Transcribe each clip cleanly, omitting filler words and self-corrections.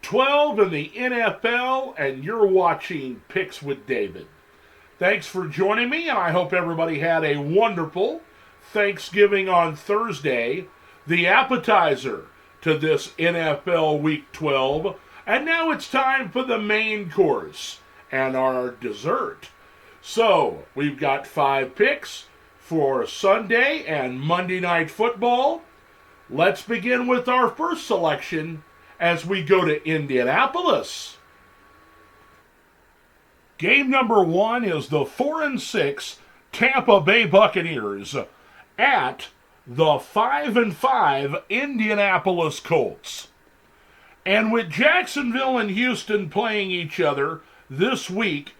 12 in the NFL, and you're watching Picks with David. Thanks for joining me, and I hope everybody had a wonderful Thanksgiving on Thursday, the appetizer to this NFL Week 12. And now it's time for the main course and our dessert. So, we've got 5 picks for Sunday and Monday Night Football. Let's begin with our first selection as we go to Indianapolis. Game number 1 is the 4-6 Tampa Bay Buccaneers at the 5-5 Indianapolis Colts. And with Jacksonville and Houston playing each other this week,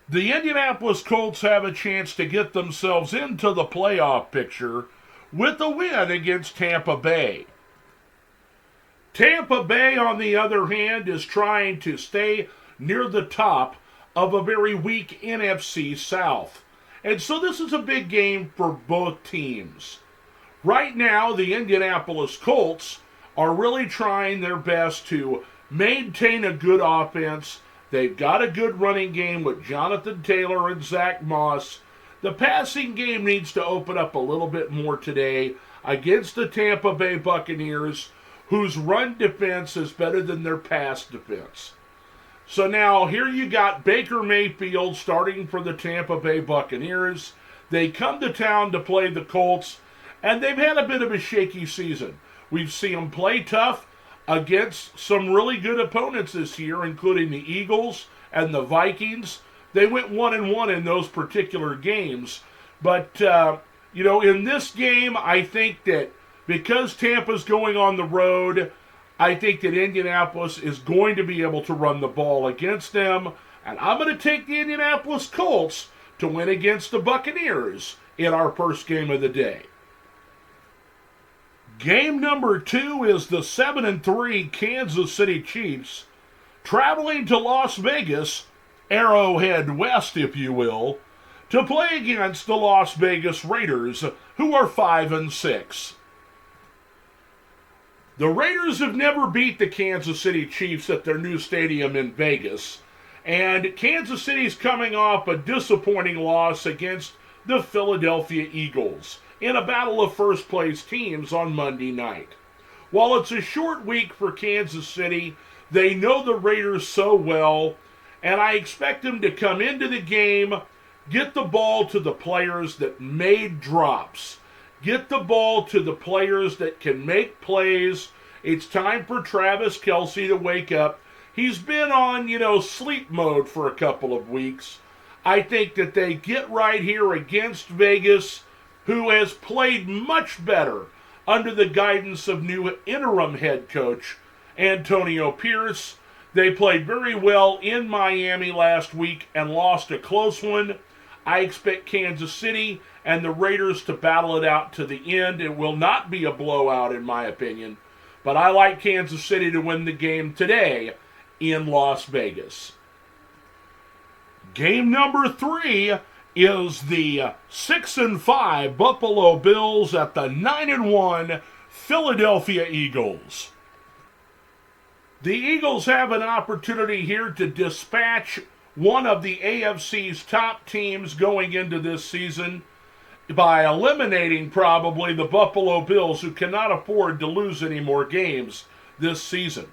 the Indianapolis Colts have a chance to get themselves into the playoff picture with a win against Tampa Bay. Tampa Bay, on the other hand, is trying to stay near the top of a very weak NFC South. And so this is a big game for both teams. Right now, the Indianapolis Colts are really trying their best to maintain a good offense. They've got a good running game with Jonathan Taylor and Zach Moss. The passing game needs to open up a little bit more today against the Tampa Bay Buccaneers, whose run defense is better than their pass defense. So now here you got Baker Mayfield starting for the Tampa Bay Buccaneers. They come to town to play the Colts, and they've had a bit of a shaky season. We've seen them play tough against some really good opponents this year, including the Eagles and the Vikings. They went 1-1 in those particular games. But, in this game, I think that because Tampa's going on the road, I think that Indianapolis is going to be able to run the ball against them. And I'm going to take the Indianapolis Colts to win against the Buccaneers in our first game of the day. Game number 2 is the 7-3 Kansas City Chiefs traveling to Las Vegas, Arrowhead West, if you will, to play against the Las Vegas Raiders, who are 5-6. The Raiders have never beat the Kansas City Chiefs at their new stadium in Vegas, and Kansas City's coming off a disappointing loss against the Philadelphia Eagles in a battle of first-place teams on Monday night. While it's a short week for Kansas City, they know the Raiders so well, and I expect them to come into the game, get the ball to the players that made drops, get the ball to the players that can make plays. It's time for Travis Kelce to wake up. He's been on, sleep mode for a couple of weeks. I think that they get right here against Vegas, who has played much better under the guidance of new interim head coach Antonio Pierce. They played very well in Miami last week and lost a close one. I expect Kansas City and the Raiders to battle it out to the end. It will not be a blowout, in my opinion, but I like Kansas City to win the game today in Las Vegas. Game number 3 is the 6-5 Buffalo Bills at the 9-1 Philadelphia Eagles. The Eagles have an opportunity here to dispatch one of the AFC's top teams going into this season by eliminating probably the Buffalo Bills, who cannot afford to lose any more games this season.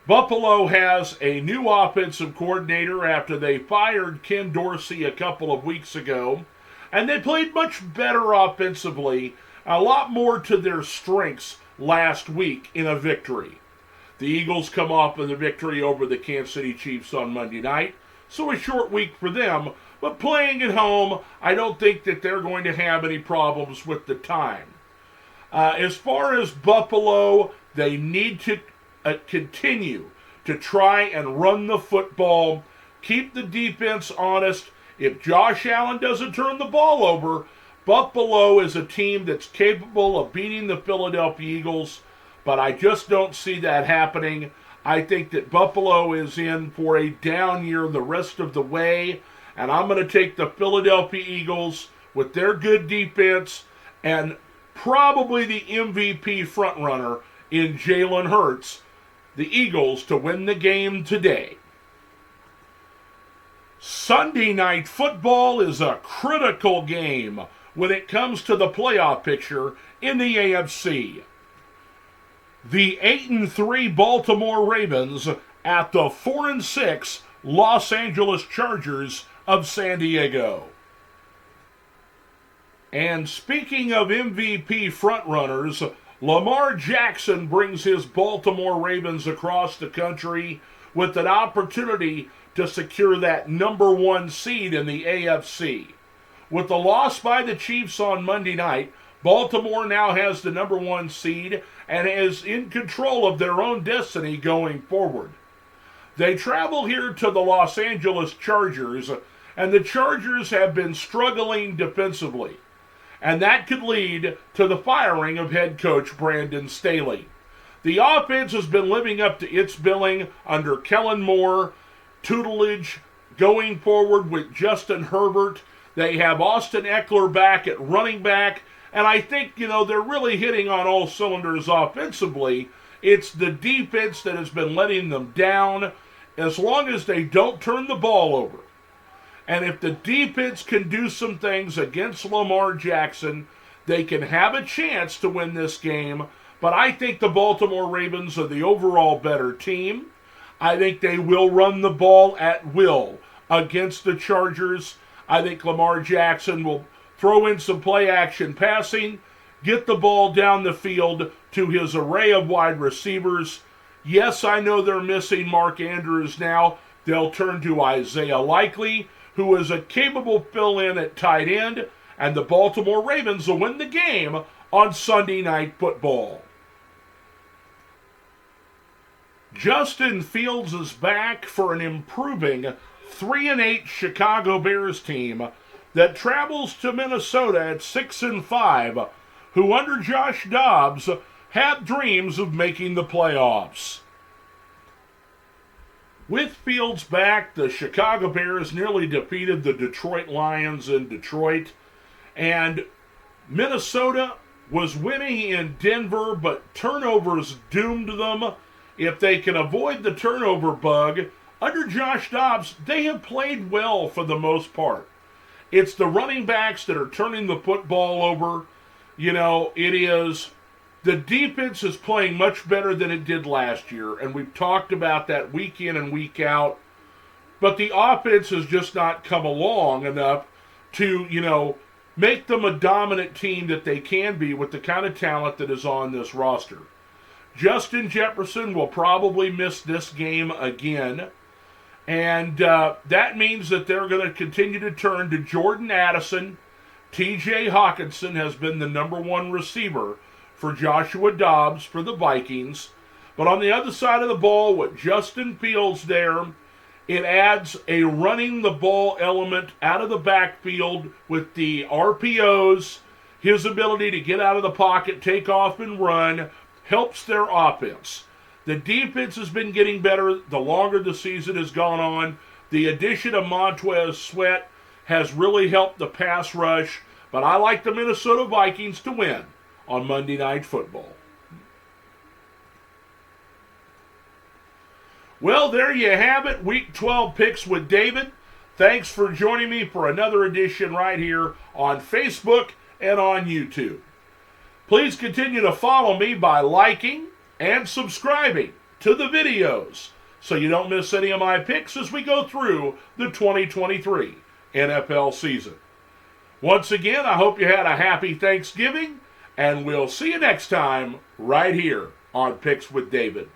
Buffalo has a new offensive coordinator after they fired Ken Dorsey a couple of weeks ago, and they played much better offensively, a lot more to their strengths last week in a victory. The Eagles come off with a victory over the Kansas City Chiefs on Monday night, so a short week for them, but playing at home, I don't think that they're going to have any problems with the time. As far as Buffalo, they need to continue to try and run the football, keep the defense honest. If Josh Allen doesn't turn the ball over, Buffalo is a team that's capable of beating the Philadelphia Eagles, but I just don't see that happening. I think that Buffalo is in for a down year the rest of the way, and I'm going to take the Philadelphia Eagles with their good defense and probably the MVP frontrunner in Jalen Hurts. the Eagles to win the game today. Sunday Night Football is a critical game when it comes to the playoff picture in the AFC. The 8-3 Baltimore Ravens at the 4-6 Los Angeles Chargers of San Diego. And speaking of MVP frontrunners, Lamar Jackson brings his Baltimore Ravens across the country with an opportunity to secure that number 1 seed in the AFC. With the loss by the Chiefs on Monday night, Baltimore now has the number 1 seed and is in control of their own destiny going forward. They travel here to the Los Angeles Chargers, and the Chargers have been struggling defensively. And that could lead to the firing of head coach Brandon Staley. The offense has been living up to its billing under Kellen Moore, tutelage going forward with Justin Herbert. They have Austin Eckler back at running back, and I think, they're really hitting on all cylinders offensively. It's the defense that has been letting them down as long as they don't turn the ball over. And if the defense can do some things against Lamar Jackson, they can have a chance to win this game. But I think the Baltimore Ravens are the overall better team. I think they will run the ball at will against the Chargers. I think Lamar Jackson will throw in some play-action passing, get the ball down the field to his array of wide receivers. Yes, I know they're missing Mark Andrews now. They'll turn to Isaiah Likely, who is a capable fill-in at tight end, and the Baltimore Ravens will win the game on Sunday Night Football. Justin Fields is back for an improving 3-8 Chicago Bears team that travels to Minnesota at 6-5, who under Josh Dobbs have dreams of making the playoffs. With Fields back, the Chicago Bears nearly defeated the Detroit Lions in Detroit, and Minnesota was winning in Denver, but turnovers doomed them. If they can avoid the turnover bug, under Josh Dobbs, they have played well for the most part. It's the running backs that are turning the football over. The defense is playing much better than it did last year, and we've talked about that week in and week out. But the offense has just not come along enough to, make them a dominant team that they can be with the kind of talent that is on this roster. Justin Jefferson will probably miss this game again, and that means that they're going to continue to turn to Jordan Addison. T.J. Hawkinson has been the number 1 receiver for Joshua Dobbs for the Vikings. But on the other side of the ball, with Justin Fields there, it adds a running the ball element out of the backfield with the RPOs. His ability to get out of the pocket, take off and run, helps their offense. The defense has been getting better the longer the season has gone on. The addition of Montez Sweat has really helped the pass rush. But I like the Minnesota Vikings to win on Monday Night Football. Well, there you have it. Week 12 Picks with David. Thanks for joining me for another edition right here on Facebook and on YouTube. Please continue to follow me by liking and subscribing to the videos so you don't miss any of my picks as we go through the 2023 NFL season. Once again, I hope you had a happy Thanksgiving, and we'll see you next time right here on Picks with David.